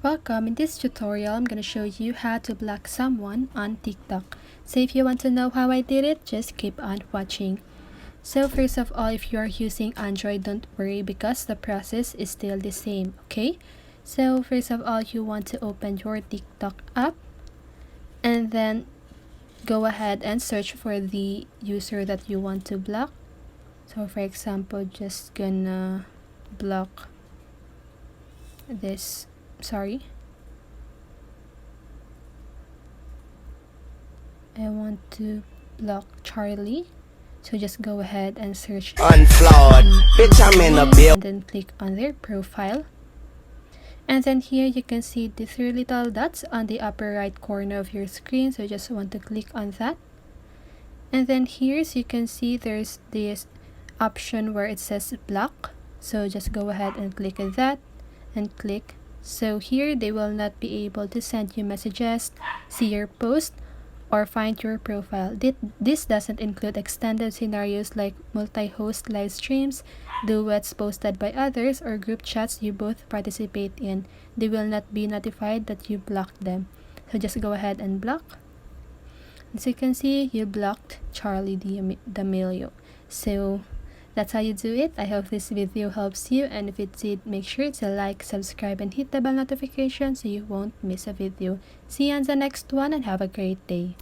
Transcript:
Welcome. In this tutorial, I'm going to show you how to block someone on TikTok. So if you want to know how I did it, just keep on watching. So first of all, if you are using Android, don't worry because the process is still the same, okay? So first of all, you want to open your TikTok app and then go ahead and search for the user that you want to block. So for example, just gonna block this. I want to block Charlie. So just go ahead and search Unflawed. Bitch, I'm in a bill. and then click on their profile. And then here you can see the three little dots on the upper right corner of your screen. So just want to click on that. And then here, so you can see there's this option where it says block. So just go ahead and click on that and click. So here they will not be able to send you messages, see your post, or find your profile. This doesn't include extended scenarios like multi-host live streams, duets posted by others, or group chats you both participate in. They will not be notified that you blocked them. So just go ahead and block. As you can see, you blocked Charlie D'Amelio. So that's how you do it. I hope this video helps you, and if it did, make sure to like, subscribe, and hit the bell notification so you won't miss a video. See you on the next one and have a great day.